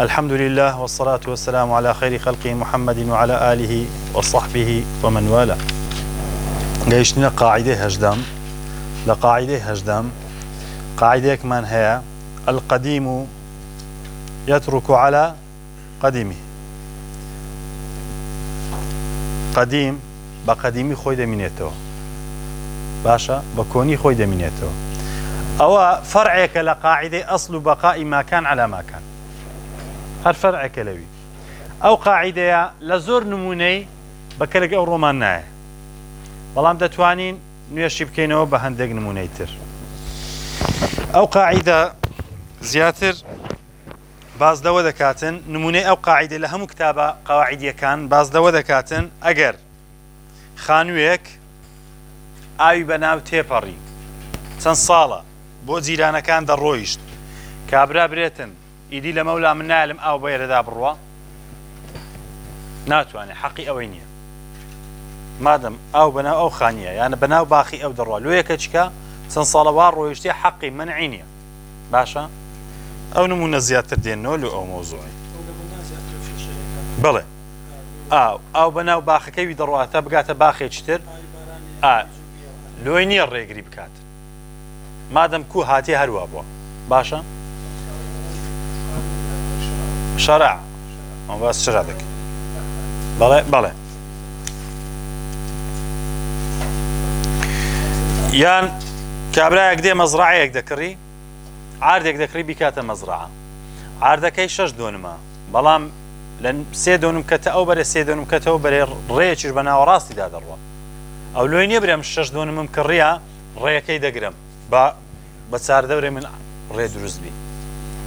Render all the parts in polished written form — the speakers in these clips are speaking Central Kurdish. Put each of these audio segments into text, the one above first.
الحمد لله والصلاة والسلام على خير خلقه محمد وعلى آله وصحبه ومن والاه. جيشنا قاعدة هجدم لقاعدة هجدم قاعدة كمان هي القديم يترك على قديمه. قديم بقديمي خوي دمينيتو باشا بكوني خوي دمينيتو أو فرعك لقاعدة أصل بقاء ما كان على ما كان. هر فرعك لوي أو قاعدة لزور نموني بكرك أو رومان ناي بلام دتوانين نيشي بكينو بهندق نمونيتر أو قاعدة زياتر باز دو دكاتن نموني أو قاعدة لهم كتابة قواعدية كان باز دو دكاتن أجر خانويك آوي بناو تيباري تنصالة بو زيرانا كان در رويشت كابرا بريتن إيدي لمولا من نعلم أو بير ذا بروا ناتواني حقي أوينيا مادم أو بناو أو خانية يعني بناو باخي أو دروا لو يكتشكا تنصالوار رويشتي حقي منعينيا باشا أو نمونا زيادة دينو لو أو موضوعي بلى أو بناو باخي كيف دروا تبقى باخي تشتر لويني الريقري بكات مادم كو هاتي هروابوا باشا شرع بس شرع ذك بلى يان كابرايك دي مزرعيك ذكري عاردك ذكري بكات مزرعة عاردك أي شش دونما بلام لأن سيدونم كتا أو بري سيدونم كتا أو بري ريتش بنا وراسي دا دروا أو لوين يبرم شش دونم مكريا ريكي دقرم بتصار دوري من ري دروز بي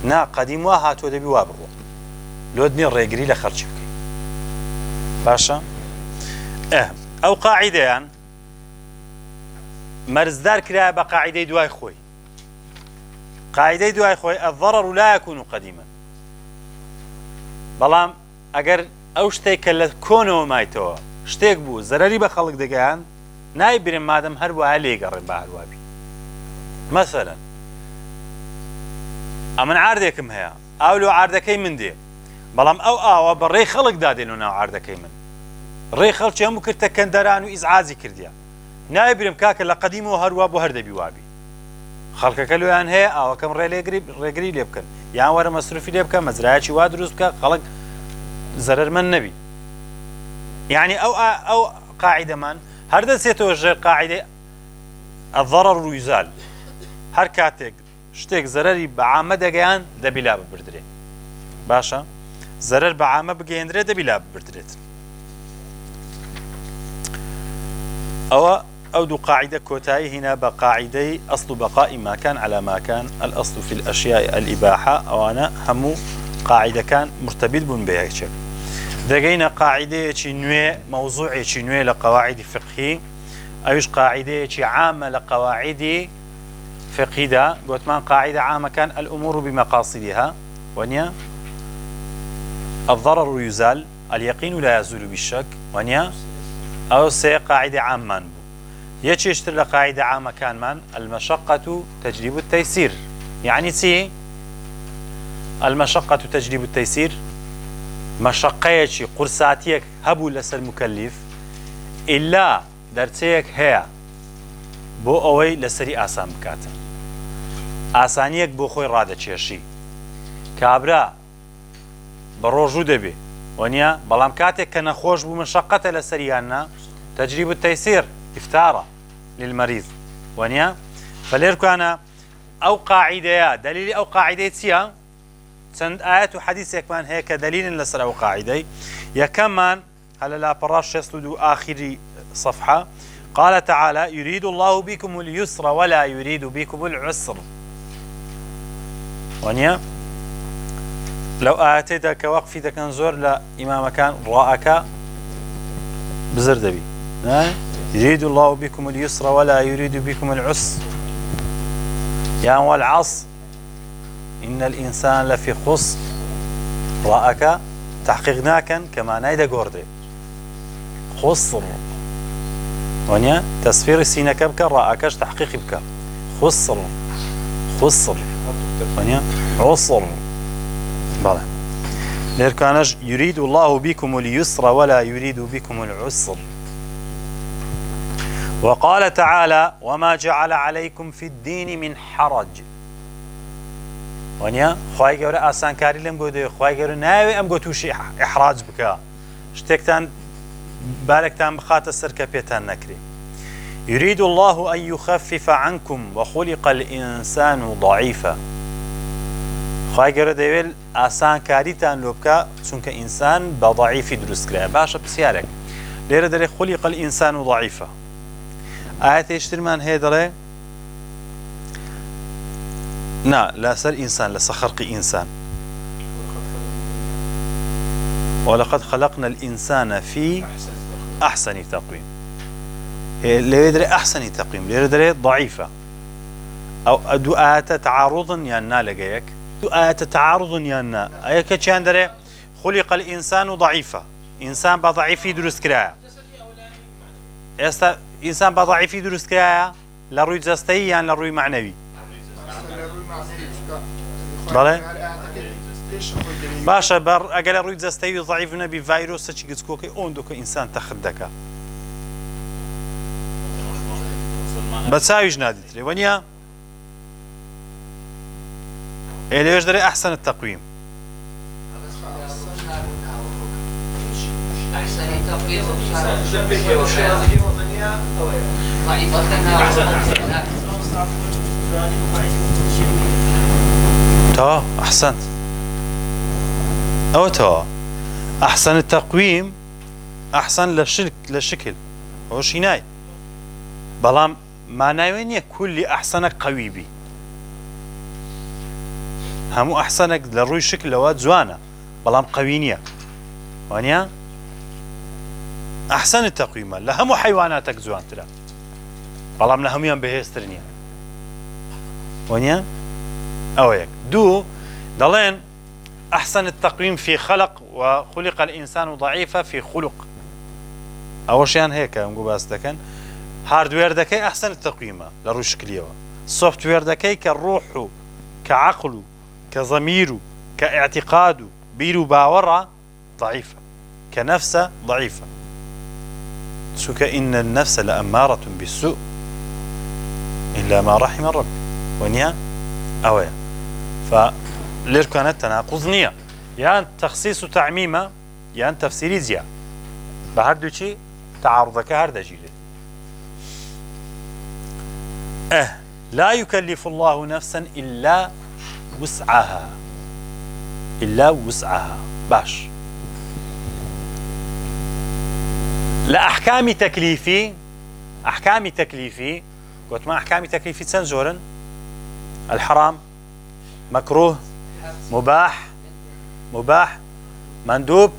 نا قديم وهاتو دبي وابرو لودني الريقري لخرج بكي باشا أو قاعدة يعني مرزدار كلا بقاعدة دواي خوي قاعدة دواي خوي الضرر لا يكون قديما بلام اگر او شتيك لكونه مايتو شتيك بو زرري بخلق دقان ناي برم مادم هربو علي قرن بهروابي مثلا امن عاردكم هيا او لو عاردكي من دي بلام او بري خلق دادينو ناو عاردكي من ري خلق يمو كرتا كندران وازعازي كرديا ناي برم كاك لقديمو هروابو هرد بيوابي خلقك لو ان هي او كم ريغري ليبكن يعني ورا مصروفي ليبكن مزرعتي وادروس بك خلق زرر من نبي يعني او قاعده من هردا سيتوجه قاعده الضرر يزال هر كاتك شتيك زرري بعامه دغيان دبيلا بردري باشا زرر بعامه بگيندره دبيلا بردريت أو دو قاعدة كوتاي هنا بقاعدة أصل بقاء ما كان على ما كان الأصل في الأشياء الإباحة أو أنا همو قاعدة كان مرتبط بن بها شيء دقينا قاعدة نوع موضوع نوع لقواعد فقهية أيش قاعدة عامة لقواعد فقهية ده قلت ما قاعدة عامة كان الأمور بمقاصدها ونيا الضرر يزال اليقين لا يزول بالشك ونيا أو سي قاعدة عامة يشتر لقاعدة عامة كان من المشقة تجلب التيسير يعني سي المشقة تجلب التيسير مشقيتي قرصاتيك هبو لسر المكلف إلا درتيك هي بو أوي لسري آسان بكاتا آسانيك بو خوي رادة تشيشي كابرا بروجو دبي ونيا بلام كاتك كان خوش بو مشقة لسريانا تجلب التيسير إفتارة للمريض ونيا فليركو أنا أو قاعدة دليل أو قاعدة سيا سند آيات وحديث يكمان هيك دليل لسر أو قاعدة يكمان هلا لا براش يسلدو آخر صفحة قال تعالى يريد الله بكم اليسر ولا يريد بكم العسر ونيا لو آتيتك وقفتك انظر لإمام كان رأك بزردبي يريد الله بكم اليسر ولا يريد بكم العسر يعني والعصر إن الإنسان لفي خسر رأك تحقيقناكا كما نايدا قوردي خسر ونيا تصفير السينة بك رأكش تحقيق بك خسر ونيا عسر بلى ليركانج يريد الله بكم اليسر ولا يريد بكم العسر. وقال تعالى وما جعل عليكم في الدين من حرج. ونيا خواهي قورا آسان كاري لم قودي خواهي قورا ناوي أم قوتوشي إحراج بكا شتكتان بالكتان بخات السركة بيتان نكري. يريد الله أن يخفف عنكم وخلق الإنسان ضعيفا. خواهي قورا ديويل آسان كاري تان لوبكا چونك إنسان بضعيف دروس كرا باشا بسيارك ليرة داري خلق الإنسان ضعيفا. آيات يشترمان هي داري نا لا سر إنسان لسا خلق إنسان. ولقد خلقنا الإنسان في أحسن تقويم. اللي يدري أحسن تقويم اللي يدري ضعيفة أو دعاءات تعارض يانا لقيك دعاءات تعارض يانا أيك كان دري خلق الإنسان ضعيفا إنسان بضعيف دروس كرايا إنسان بضعيف دروس كرايا لروي جستي يعني لروي معنوي بله باشا بر اگر روی جستوی ضعیف نبی ویروس چی گزکو که اون دو که انسان تخدکه بتساويش نادي تري ونيا اللي يجري احسن التقويم احسن التقويم تا احسنت او تا احسن التقويم احسن للشكل هو شيناي بلام معناوينية كل احسنك قوي بي همو احسنك لروي شكل لوات زوانا بلام قوينية وانيا احسن التقويم لهمو حيواناتك زوان ترى بلام لهميان بهيسترنيا وانيا اويك دو دلين احسن التقويم في خلق وخلق الانسان ضعيفا في خلق اوشيان هيك نقول بس دكن هاردوير دكي احسن التقويم لروي شكليه سوفت وير دكي كالروح كعقل كضمير كاعتقاد بيرو باورا ضعيفه كنفس ضعيفه سك ان النفس لاماره بالسوء الا ما رحم الرب ونيا اويا فلير كانت تناقض نيه يعني تخصيص تعميمه يعني تفسيري زيا بهردو شيء تعارضك هردا جيل لا يكلف الله نفسا إلا وسعها باش لا أحكام تكليفي قلت ما أحكام تكليفي تنزورن الحرام مكروه مباح مندوب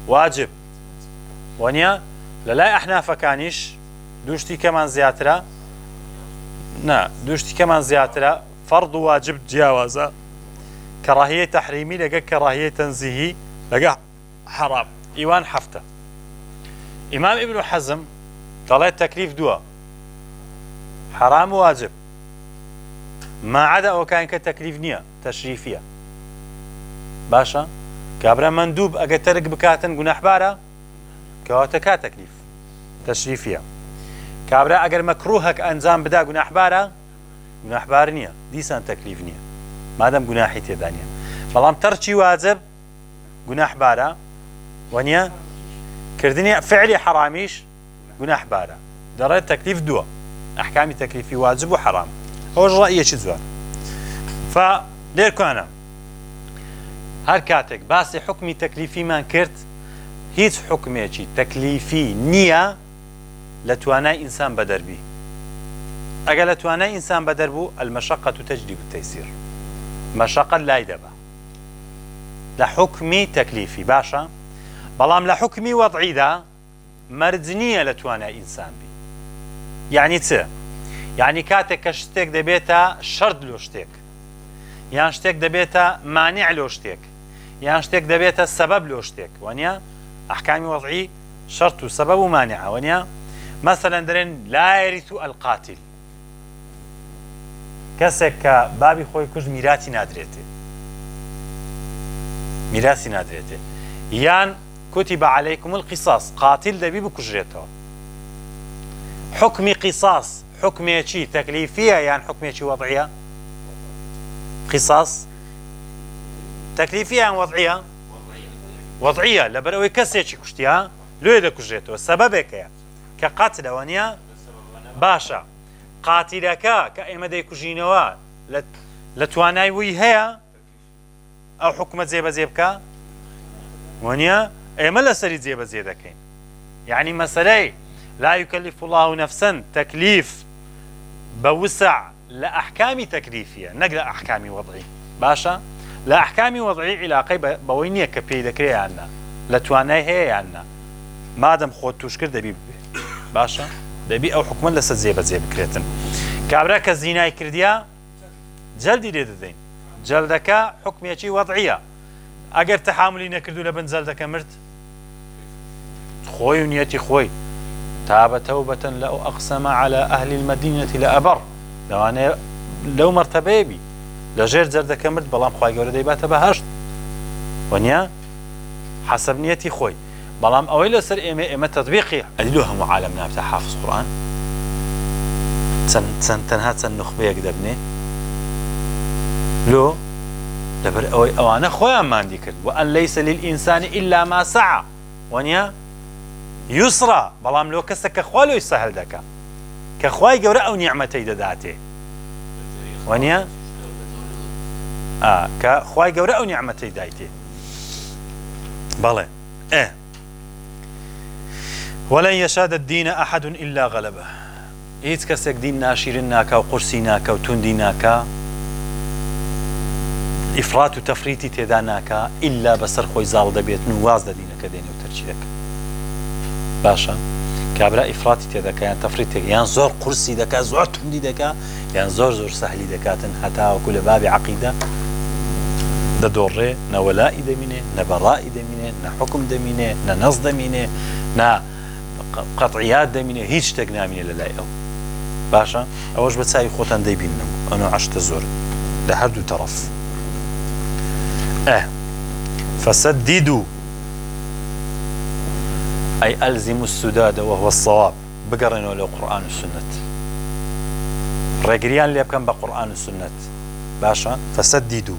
واجب ونيا لا أحناف كانش دوشتي كمان زياترا نا دوشتي كمان زياترا فرض واجب جوازا كراهية تحريمي لقى كراهية تنزيهي لقى حرام إيوان حفتة إمام ابن حزم قال التكليف دوا حرام واجب ما عدا وكان كتكليف نية تشريفية باشا كابرا مندوب أجا ترك بكاتن جناح بارا كواتكا تكليف تشريفية كابرا أجر مكروهك أنزام بدا جناح بار نية ديسان تكليف نية ما دام جناحي تدانية بلام ترشي واجب جناح بارا ونيا كردني فعلي حراميش جناح بارا درجة تكليف دوا أحكام تكليفي واجب وحرام هو رأيي شي زوان فليركو أنا هر كاتك باسي حكمي تكليفي ما كرت هيت حكمي تكليفي نية لتوانا إنسان بدربي أقل لتوانا إنسان بدربو المشقة تجلب التيسير مشقة لا يدبا لحكمي تكليفي باشا بلام لحكمي وضعي دا مرزنية لتوانا إنسان بي يعني يعني كاتك كشتك دبيتا شرط لو شتك يعني شتك دبيتا مانع لو شتك يعني شتك دبيتا سبب لو شتك ونيا أحكامي وضعي شرط وسبب ومانع ونيا مثلا درين لا يرث القاتل كسك بابي خوي كوج ميراتي نادريتي میراثی نادرێتێ یان كتب عليكم القصاص قاتل دەبی بکوژرێتەوە حكمي قصاص حكمێکی تەکلیفیە یان حكمێکی وضعیە قصاص تەکلیفیە یان وضعیە وضعیە لەبەرەوەی کەسێکی کوشتیا لێ دەکوژێتەوە سەبەبێکەیە کە قەتلەوە نیە باشە قاتیلەکە کە ئێمە دەیکوژینەوە لە توانای وی هەیە ئەو حکومە جێبەجێ بکە وانە ئێمە لەسەری جێبەجێ دەکەین یعنی مەسەلەی لا يكلف الله نفسا تكليف بوسع لأحكام تكليفية نقل أحكام وضعي باشا لا أحكام وضعي علاقة بوينية كبيدة كريه عنا لتواني هي عنا ما دام خود توشكر دبي باشا دبي أو حكما لسا زي بكريتن كابراك الزيناي كرديا جلدي ليددين جلدك حكمية وضعية أجر تحاملي نكردو لبن جلدك مرت خوي ونيتي خوي تاب توبة لو أقسم على أهل المدينة لأبر لو أنا لو مرتبة بي لجير زردك مرد بلام خواهي قولة ديباتة بهشت ونيا حسب نيتي خوي بلام أولا سر إما تطبيقي أدلوها معالمنا بتاع حافظ قرآن تنهات سن نخبيك دبني لو لبر أوانا خويا ما عندي كرد وأن ليس للإنسان إلا ما سعى ونيا يسرى بلام لو كسك خوالو يسهل دكا كخواي قورا أو نعمتي دداته ونيا كخواي قورا أو نعمتي دايته بلى ولن يشاد الدين أحد إلا غلبه هيت كسك دين ناشرناك وقرسيناك وتنديناك إفراط وتفريط تداناك إلا بسر خوي زال دبيت نواز دينك ديني وترجيلك باشا كابرا إفراطي تدكا يعني تفريط يعني زور قرسي دكا زور تندي دكا يعني زور سهلي دكاتن حتى وكل باب عقيدة ده دوري نا ولاء دمينه نا براء دمينه نا حكم دمينه نا نص دمينه نا قطعيات دمينه هيج تقنا من للايقو باشا اوش بتساوي خوتان دي بينهم انا عشت زور لحد طرف فسددوا أي ألزموا السداد وهو الصواب بقرنوا له قرآن والسنة رجريان اللي يبكن بقرآن والسنة باشا فسددوا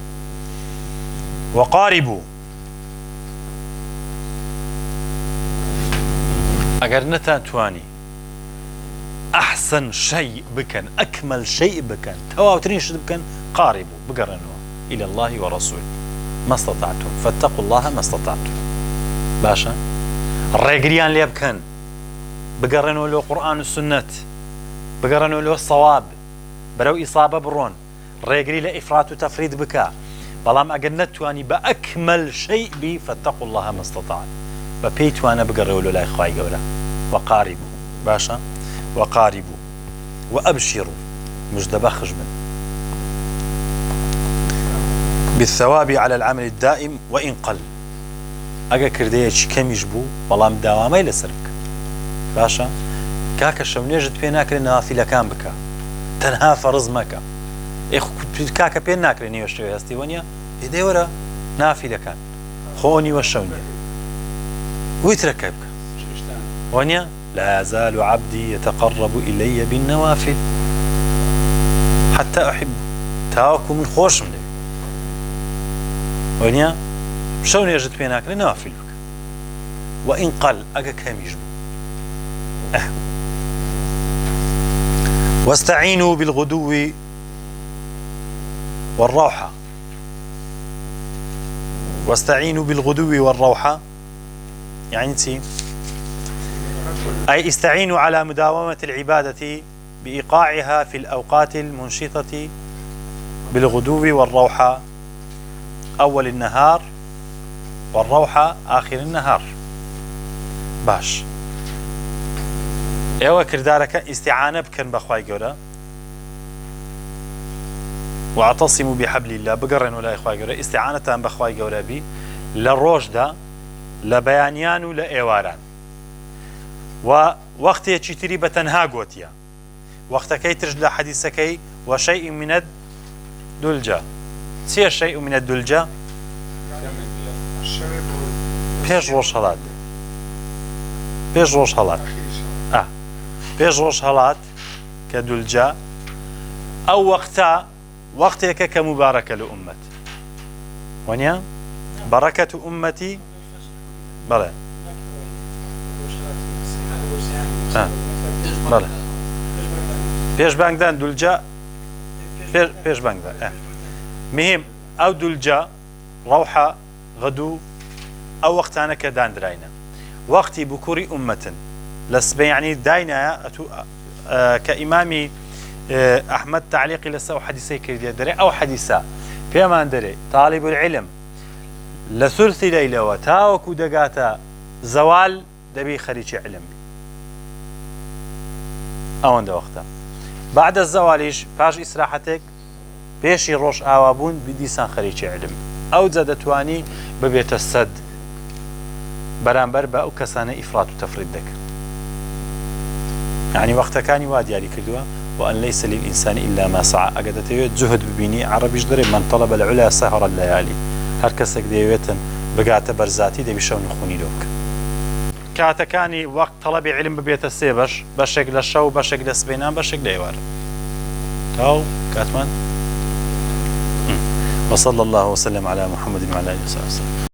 وقاربوا أجر نتاتواني أحسن شيء بكن أكمل شيء بكن تواوترين شد بكن قاربوا بقرنوا إلى الله ورسوله ما استطعتم فاتقوا الله ما استطعتم باشا الرجريان اللي يبكن بقرنوا له قرآن والسنة بقرنوا له الصواب برو إصابة برون الرجري لإفراط وتفريط بكا بلام أجنتواني بأكمل شيء بي فاتقوا الله ما استطعت ببيت وانا بقروا له لا إخوائي قولا وقاربوا باشا وقاربوا وأبشروا مجدبا خجمن بالثواب على العمل الدائم وإن قل ئەگە کردەیەکی کەمیش بوو بەڵام داوامەی لەسەر بکە باشە کاکە شەونێژت پێ ناکرێت نافیلەکان بکە تەنها فەرز مەکە کاکە پێ ناکرێت نیوە شتێ هەستی وەنیە ئێدەی وەرە نافیلەکان خۆ نیوە شەونێ ویترەکە بکە وەنیە لا يزال عبدي يتقرب إلي بالنوافل حتى أحب تاوكو من خوشم لي وەنیە شو نيجت بينك لنوافل بك وإن قل أجا كم يجبو واستعينوا بالغدو والروحة واستعينوا بالغدو والروحة يعني أي استعينوا على مداومة العبادة بإيقاعها في الأوقات المنشطة بالغدو والروحة أول النهار والروحة آخر النهار باش ايوه كردارك استعانة بكن بخواي قولا واعتصموا بحبل الله بقرن ولا إخواي قولا استعانة بخواي قولا بي للروجدة لبيانيان ولا إيواران ووقت يتشتري بتنها قوتيا وقت كي ترجل حديثكي وشيء من الدلجة سي شيء من الدلجة پێش ڕۆژ هەڵات پێش ڕۆژ هەڵات پێش ڕۆژ هەڵات کە دولجە ئەو وەختە وەختێکە کە مبارەکە لە ئومەت وانە بەڕەکەت و ئومەتی بەڵێ بەڵێ پێش بانگدان دولجە پێش بانگدان مهم ئەو دولجە ڕەوحە غەدوو ئەو وەختانە کە دانراینە وەختی بکوڕی ئومەتن لە سبەیانی داینایە کە ئیمامی ئەحمەد تعلیقی لەسەر حەدیسەی کردێ دەرێ ئەو حەدیسە پێمان دەرێ طالب العلم لە ثلثی لەیلەوە تاوەکو دەگاتە زەوال دەبی خەریکی علم بی ئەوەندە وەختە بعد الزەوالیش پاش ئیسراحەتێک پێشی ڕۆژ ئاوابوون دیسان خەریکی علم ئەو جە دەتوانی ببێتە سەد بەرامبەر بە ئەو کەسانە ئیفرات و تەفرید دەکەن یعنی وەختەکانی وا دیاری کردووە وأن ليس للإنسان إلا ما سعى أجد تيوت جهد ببيني عربيش دري من طلب العلا سهر الليالي هر كسك ديوتن بقعت برزاتي دي بشون يخوني لوك كاتكاني وقت طلب علم ببيت السيبش بشكل الشو بشكل السبينان بشكل ديوار أو كاتمان وصلى الله وسلم على محمد وعلى آله وصحبه وسلم